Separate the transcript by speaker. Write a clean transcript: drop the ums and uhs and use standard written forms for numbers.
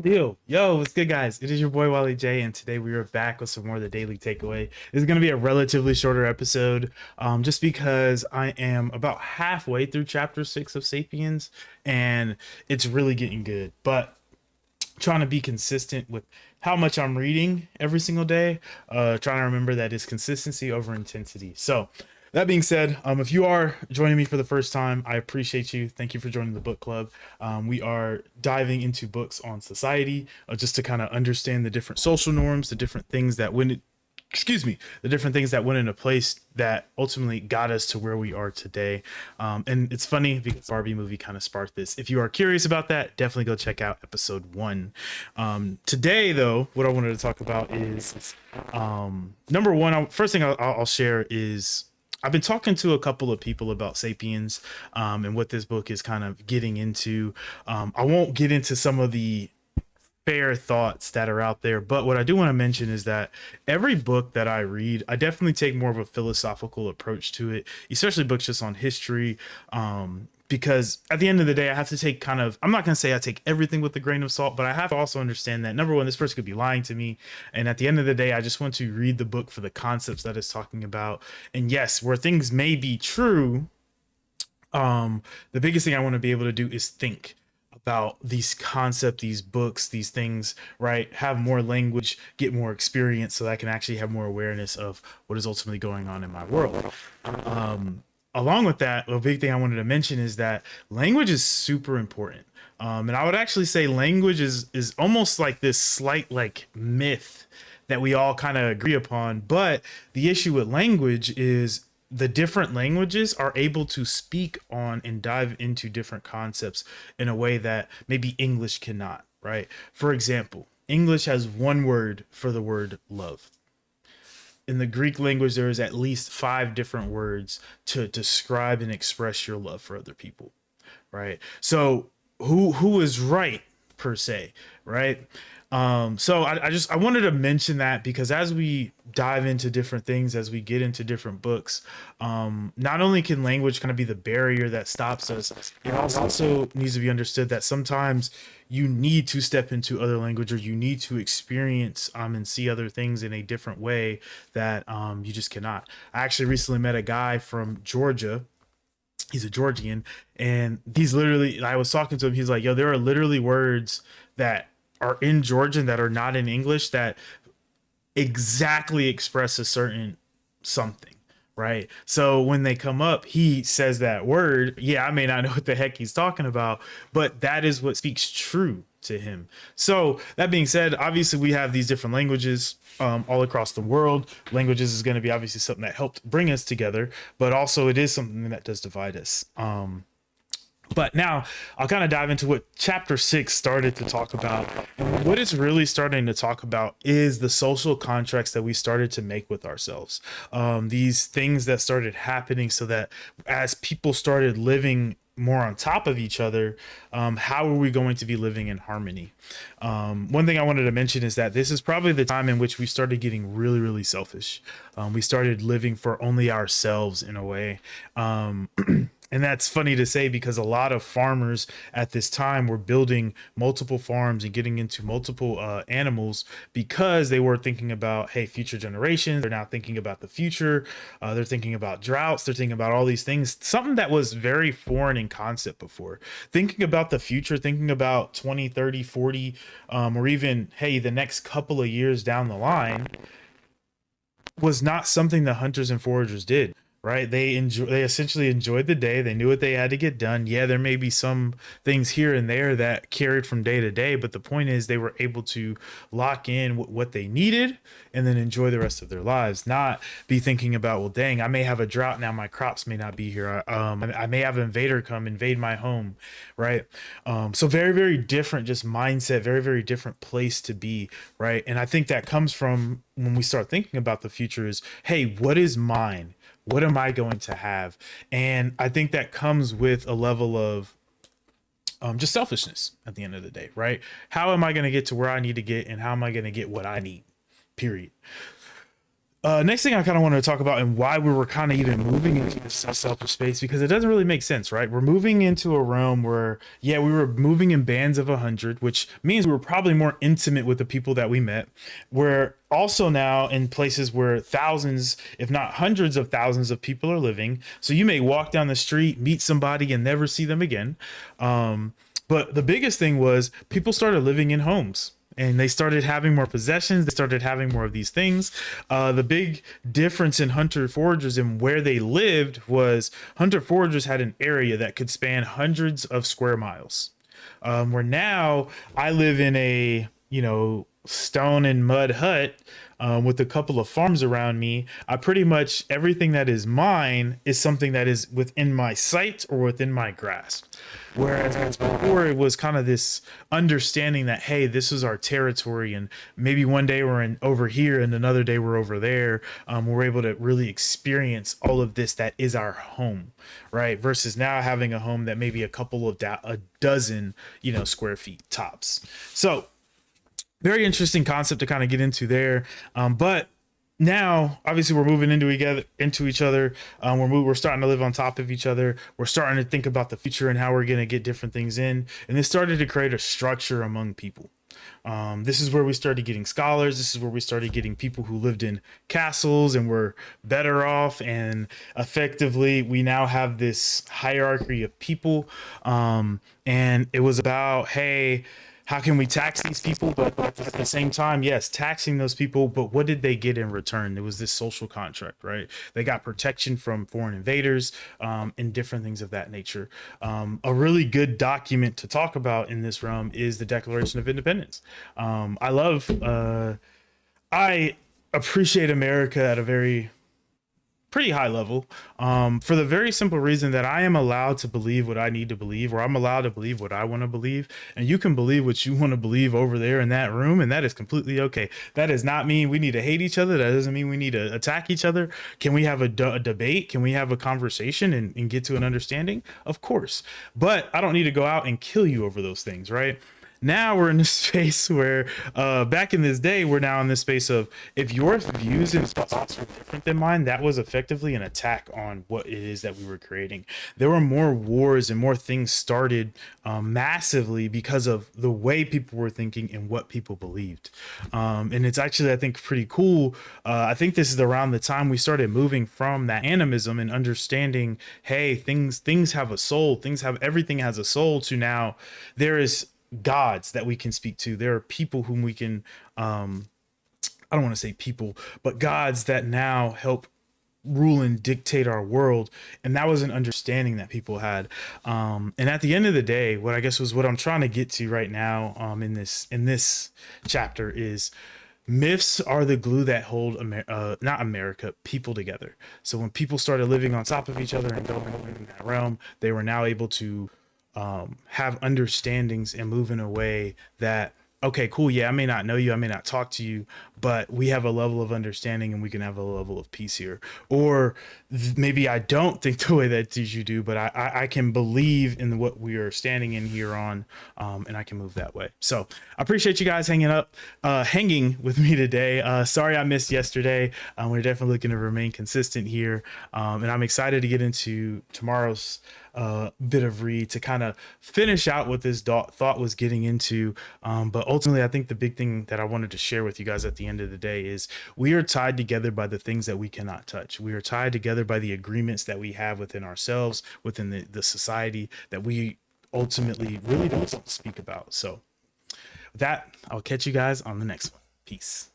Speaker 1: Cool deal. Yo, what's good, guys? It is your boy Wally J, and today we are back with some more of the daily takeaway. This is going to be a relatively shorter episode, just because I am about halfway through chapter 6 of Sapiens, and it's really getting good. But trying to be consistent with how much I'm reading every single day. Trying to remember that it's consistency over intensity. So, that being said, if you are joining me for the first time, I appreciate you. Thank you for joining the book club. We are diving into books on society, just to kind of understand the different social norms, the different things that the different things that went into place that ultimately got us to where we are today. And it's funny because the Barbie movie kind of sparked this. If you are curious about that, definitely go check out episode 1. Today, though, what I wanted to talk about is number one. First thing I'll share is I've been talking to a couple of people about Sapiens, and what this book is kind of getting into. I won't get into some of the fair thoughts that are out there, but what I do want to mention is that every book that I read, I definitely take more of a philosophical approach to it, especially books just on history. Because at the end of the day, I have to take I'm not going to say I take everything with a grain of salt, but I have to also understand that, number one, this person could be lying to me. And at the end of the day, I just want to read the book for the concepts that it's talking about. And yes, where things may be true, the biggest thing I want to be able to do is think about these concepts, these books, these things, right? Have more language, get more experience so that I can actually have more awareness of what is ultimately going on in my world. Along with that, a big thing I wanted to mention is that language is super important. And I would actually say language is almost like this slight like myth that we all kind of agree upon. But the issue with language is the different languages are able to speak on and dive into different concepts in a way that maybe English cannot, right? For example, English has one word for the word love. In the Greek language, there is at least 5 different words to describe and express your love for other people, right? So who is right per se, right? So I wanted to mention that because as we dive into different things, as we get into different books, not only can language kind of be the barrier that stops us, it also needs to be understood that sometimes you need to step into other language, or you need to experience and see other things in a different way that you just cannot. I actually recently met a guy from Georgia. He's a Georgian, and I was talking to him. He's like, yo, there are literally words that are in Georgian that are not in English that exactly express a certain something, right? So when they come up, he says that word. Yeah, I may not know what the heck he's talking about, but that is what speaks true to him. So that being said, obviously we have these different languages all across the world. Languages is going to be obviously something that helped bring us together, but also it is something that does divide us. But now I'll kind of dive into what chapter 6 started to talk about. And what it's really starting to talk about is the social contracts that we started to make with ourselves. These things that started happening so that as people started living more on top of each other, how are we going to be living in harmony? One thing I wanted to mention is that this is probably the time in which we started getting really, really selfish. We started living for only ourselves in a way. And that's funny to say because a lot of farmers at this time were building multiple farms and getting into multiple animals because they were thinking about, hey, future generations. They're now thinking about the future. They're thinking about droughts. They're thinking about all these things. Something that was very foreign in concept before. Thinking about the future, thinking about 20, 30, 40, or even, hey, the next couple of years down the line was not something the hunters and foragers did, right? They essentially enjoyed the day. They knew what they had to get done. Yeah, there may be some things here and there that carried from day to day, but the point is they were able to lock in what they needed and then enjoy the rest of their lives, not be thinking about, well, dang, I may have a drought now, my crops may not be here. I may have an invader come invade my home, right? So very, very different just mindset, very, very different place to be, right? And I think that comes from when we start thinking about the future is, hey, what is mine? What am I going to have? And I think that comes with a level of just selfishness at the end of the day, right? How am I going to get to where I need to get, and how am I going to get what I need? Period. Next thing I kind of want to talk about and why we were kind of even moving into this selfish space, because it doesn't really make sense, right? We're moving into a realm where, yeah, we were moving in bands of 100, which means we were probably more intimate with the people that we met. We're also now in places where thousands, if not hundreds of thousands of people are living. So you may walk down the street, meet somebody, and never see them again. But the biggest thing was people started living in homes and they started having more possessions. They started having more of these things. The big difference in hunter foragers and where they lived was hunter foragers had an area that could span hundreds of square miles. Where now I live in a, stone and mud hut with a couple of farms around me. I pretty much everything that is mine is something that is within my sight or within my grasp. Whereas before it was kind of this understanding that, hey, this is our territory, and maybe one day we're in over here and another day we're over there. We're able to really experience all of this that is our home, right? Versus now having a home that maybe a dozen, square feet tops. So very interesting concept to kind of get into there. But now, obviously, we're moving into each other. We're starting to live on top of each other. We're starting to think about the future and how we're going to get different things in. And this started to create a structure among people. This is where we started getting scholars. This is where we started getting people who lived in castles and were better off. And effectively, we now have this hierarchy of people. And it was about, hey, how can we tax these people? But at the same time, yes, taxing those people, but what did they get in return? It was this social contract, right? They got protection from foreign invaders, and different things of that nature. A really good document to talk about in this realm is the Declaration of Independence. I appreciate America at a very pretty high level, for the very simple reason that I am allowed to believe what I need to believe, or I'm allowed to believe what I want to believe, and you can believe what you want to believe over there in that room, and that is completely okay. That does not mean we need to hate each other. That doesn't mean we need to attack each other. Can we have a debate? Can we have a conversation and get to an understanding? Of course, but I don't need to go out and kill you over those things, right? Now we're in this space where, back in this day, we're now in this space of, if your views and thoughts are different than mine, that was effectively an attack on what it is that we were creating. There were more wars and more things started massively because of the way people were thinking and what people believed. And it's actually, I think, pretty cool. I think this is around the time we started moving from that animism and understanding, hey, things have a soul, everything has a soul, to now there is gods that we can speak to. There are people whom we can, I don't want to say people, but gods that now help rule and dictate our world. And that was an understanding that people had. And at the end of the day, what I guess was what I'm trying to get to right now, in this chapter, is myths are the glue that hold not America, people together. So when people started living on top of each other and going in that realm, they were now able to have understandings and move in a way that, okay, cool, yeah, I may not know you, I may not talk to you, but we have a level of understanding and we can have a level of peace here. Or maybe I don't think the way that you do, but I can believe in what we are standing in here on, and I can move that way. So I appreciate you guys hanging with me today. Sorry I missed yesterday. We're definitely looking to remain consistent here, and I'm excited to get into tomorrow's bit of read to kind of finish out what this thought was getting into. But ultimately, I think the big thing that I wanted to share with you guys at the end of the day is we are tied together by the things that we cannot touch. We are tied together by the agreements that we have within ourselves, within the society that we ultimately really don't speak about. So with that, I'll catch you guys on the next one. Peace.